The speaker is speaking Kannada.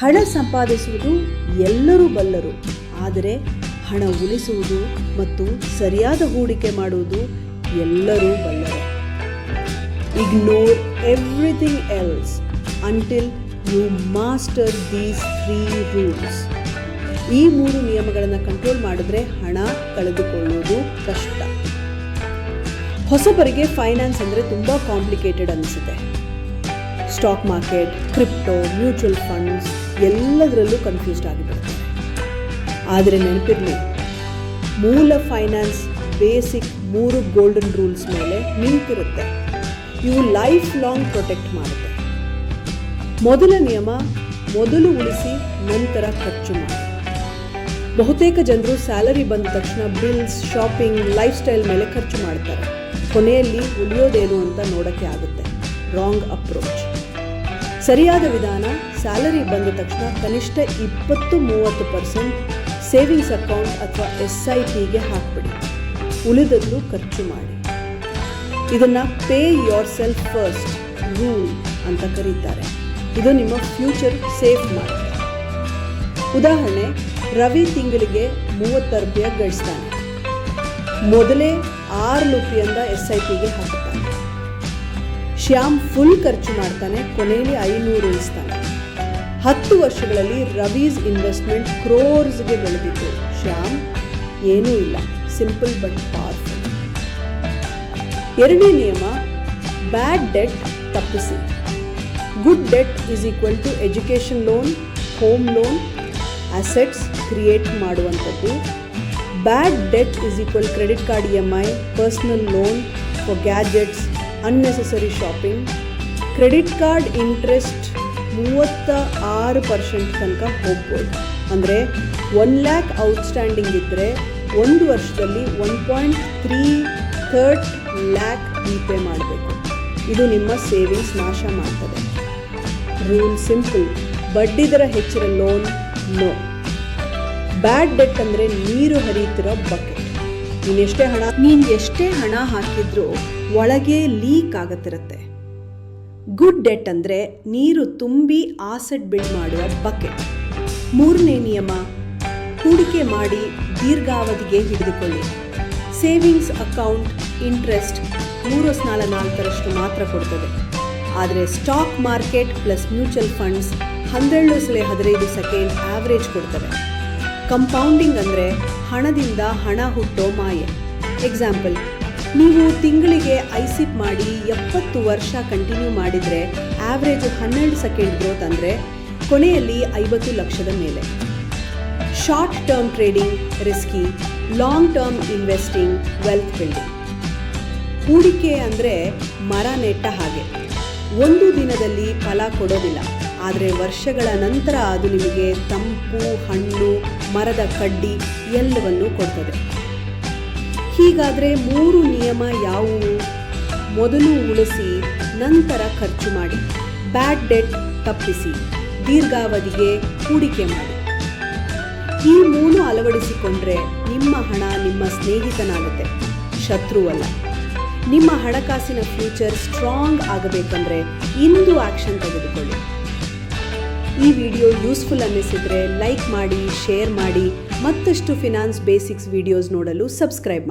ಹಣ ಸಂಪಾದಿಸುವುದು ಎಲ್ಲರೂ ಬಲ್ಲರು, ಆದರೆ ಹಣ ಉಳಿಸುವುದು ಮತ್ತು ಸರಿಯಾದ ಹೂಡಿಕೆ ಮಾಡುವುದು ಎಲ್ಲರೂ ಬಲ್ಲರು. Ignore everything else until you master these 3 rules. ಈ 3 ನಿಯಮಗಳನ್ನು ಕಂಟ್ರೋಲ್ ಮಾಡಿದ್ರೆ ಹಣ ಕಳೆದುಕೊಳ್ಳುವುದು ಕಷ್ಟ. ಹೊಸಬರಿಗೆ ಫೈನಾನ್ಸ್ ಅಂದರೆ ತುಂಬ ಕಾಂಪ್ಲಿಕೇಟೆಡ್ ಅನಿಸುತ್ತೆ. Stock market, crypto, mutual funds ಎಲ್ಲದರಲ್ಲೂ ಕನ್ಫ್ಯೂಸ್ಡ್ ಆಗಿಬಿಡ್ತಾರೆ. ಆದರೆ ನೆನಪಿರಲಿ, ಮೂಲ ಫೈನಾನ್ಸ್ ಬೇಸಿಕ್ 3 ಗೋಲ್ಡನ್ ರೂಲ್ಸ್ ಮೇಲೆ ನಿಂತಿರುತ್ತೆ. ಇವು ಲೈಫ್ ಲಾಂಗ್ ಪ್ರೊಟೆಕ್ಟ್ ಮಾಡುತ್ತೆ. ಮೊದಲ ನಿಯಮ, ಮೊದಲು ಉಳಿಸಿ ನಂತರ ಖರ್ಚು ಮಾಡಿ. ಬಹುತೇಕ ಜನರು ಸ್ಯಾಲರಿ ಬಂದ ತಕ್ಷಣ ಬಿಲ್ಸ್, ಶಾಪಿಂಗ್, ಲೈಫ್ ಸ್ಟೈಲ್ ಮೇಲೆ ಖರ್ಚು ಮಾಡ್ತಾರೆ. ಕೊನೆಯಲ್ಲಿ ಉಳಿಯೋದೇನು ಅಂತ ನೋಡೋಕ್ಕೆ ಆಗುತ್ತೆ. Wrong approach. ಸರಿಯಾದ ವಿಧಾನ, ಸ್ಯಾಲರಿ ಬಂದ ತಕ್ಷಣ ಕನಿಷ್ಠ 20-30% ಸೇವಿಂಗ್ಸ್ ಅಕೌಂಟ್ ಅಥವಾ SIPಗೆ ಹಾಕಿಬಿಡಿ. ಉಳಿದದ್ದು ಖರ್ಚು ಮಾಡಿ. ಇದನ್ನು pay your self first rule ಅಂತ ಕರೀತಾರೆ. ಇದು ನಿಮ್ಮ ಫ್ಯೂಚರ್ ಸೇಫ್ ಮಾಡುತ್ತೆ. ಉದಾಹರಣೆ, ರವಿ ತಿಂಗಳಿಗೆ 30 ರೂಪಾಯಿ ಗಳಿಸ್ತಾನೆ. ಮೊದಲೇ 6 ರೂಪಾಯಿಂದ SIPಗೆ ಹಾಕುತ್ತಾನೆ. ಶ್ಯಾಮ್ ಫುಲ್ ಖರ್ಚು ಮಾಡ್ತಾನೆ, ಕೊನೆಯಲ್ಲಿ 500 ಉಳಿಸ್ತಾನೆ. 10 ವರ್ಷಗಳಲ್ಲಿ ರವೀಸ್ ಇನ್ವೆಸ್ಟ್ಮೆಂಟ್ ಕ್ರೋರ್ಸ್ಗೆ ಬೆಳೆದಿತ್ತು. ಶ್ಯಾಮ್ ಏನೂ ಇಲ್ಲ, ಸಿಂಪಲ್ ಬಟ್ ಪವರ್ಫುಲ್. ಎರಡನೇ ನಿಯಮ, ಬ್ಯಾಡ್ ಡೆಟ್ ತಪ್ಪಿಸಿ. Good debt is equal to education loan, home loan, assets create ಮಾಡುವಂಥದ್ದು. Bad debt is equal credit card EMI, personal loan for gadgets, unnecessary shopping. Credit card interest 36% ತನಕ ಹೋಗ್ಬೋದು. ಅಂದರೆ 1 lakh ಔಟ್ಸ್ಟ್ಯಾಂಡಿಂಗ್ ಇದ್ದರೆ 1 ವರ್ಷದಲ್ಲಿ 1.3 lakh ರೀಪೇ ಮಾಡಬೇಕು. ಇದು ನಿಮ್ಮ ಸೇವಿಂಗ್ಸ್ ನಾಶ ಮಾಡ್ತದೆ. ರೂಲ್ ಸಿಂಪಲ್, ಬಡ್ಡಿ ದರ ಹೆಚ್ಚಿರೋ ಲೋನ್ ನೋ. ಬ್ಯಾಡ್ ಡೆಟ್ ಅಂದರೆ ನೀರು ಹರಿಯುತ್ತಿರೋ ಬಕೆಟ್. ನೀನು ಎಷ್ಟೇ ಹಣ ಹಾಕಿದ್ರೂ ಒಳಗೆ ಲೀಕ್ ಆಗತ್ತಿರುತ್ತೆ. ಗುಡ್ ಡೆಟ್ ಅಂದರೆ ನೀರು ತುಂಬಿ ಆಸೆಟ್ ಬಿಲ್ಡ್ ಮಾಡುವ ಬಕೆಟ್. ಮೂರನೇ ನಿಯಮ, ಹೂಡಿಕೆ ಮಾಡಿ ದೀರ್ಘಾವಧಿಗೆ ಹಿಡಿದುಕೊಳ್ಳಿ. ಸೇವಿಂಗ್ಸ್ ಅಕೌಂಟ್ ಇಂಟ್ರೆಸ್ಟ್ 3/4 ಮಾತ್ರ ಕೊಡ್ತದೆ. ಆದರೆ stock market plus mutual funds 12/15 second average ಕೊಡ್ತವೆ. ಕಂಪೌಂಡಿಂಗ್ ಅಂದರೆ ಹಣದಿಂದ ಹಣ ಹುಟ್ಟೋ ಮಾಯೆ. ಎಕ್ಸಾಂಪಲ್, ನೀವು ತಿಂಗಳಿಗೆ ISIP ಮಾಡಿ 70 ವರ್ಷ ಕಂಟಿನ್ಯೂ ಮಾಡಿದರೆ ಆವ್ರೇಜು 12 ಸೆಕೆಂಡ್ ಗ್ರೋತ್ ಅಂದರೆ ಕೊನೆಯಲ್ಲಿ 50 ಲಕ್ಷದ ಮೇಲೆ. Short term trading risky, long term investing wealth building. ಹೂಡಿಕೆ ಅಂದರೆ ಮರ ನೆಟ್ಟ ಹಾಗೆ, ಒಂದು ದಿನದಲ್ಲಿ ಫಲ ಕೊಡೋದಿಲ್ಲ, ಆದರೆ ವರ್ಷಗಳ ನಂತರ ಅದು ನಿಮಗೆ ತಂಪು, ಹಣ್ಣು, ಮರದ ಕಡ್ಡಿ ಎಲ್ಲವನ್ನೂ ಕೊಡ್ತದೆ. ಹೀಗಾದರೆ 3 ನಿಯಮ ಯಾವುವು? ಮೊದಲು ಉಳಿಸಿ, ನಂತರ ಖರ್ಚು ಮಾಡಿ, ಬ್ಯಾಡ್ ಡೆಟ್ ತಪ್ಪಿಸಿ, ದೀರ್ಘಾವಧಿಗೆ ಹೂಡಿಕೆ ಮಾಡಿ. ಈ 3 ಅಳವಡಿಸಿಕೊಂಡ್ರೆ ನಿಮ್ಮ ಹಣ ನಿಮ್ಮ ಸ್ನೇಹಿತನಾಗುತ್ತೆ, ಶತ್ರುವಲ್ಲ. ನಿಮ್ಮ ಹಣಕಾಸಿನ ಫ್ಯೂಚರ್ ಸ್ಟ್ರಾಂಗ್ ಆಗಬೇಕಂದ್ರೆ ಇಂದು ಆ್ಯಕ್ಷನ್ ತೆಗೆದುಕೊಳ್ಳಿ. ಈ ವಿಡಿಯೋ ಯೂಸ್ಫುಲ್ ಅನ್ನಿಸಿದರೆ ಲೈಕ್ ಮಾಡಿ, ಶೇರ್ ಮಾಡಿ. ಮತ್ತಷ್ಟು ಫಿನಾನ್ಸ್ ಬೇಸಿಕ್ಸ್ ವಿಡಿಯೋಸ್ ನೋಡಲು ಸಬ್ಸ್ಕ್ರೈಬ್ ಮಾಡಿ.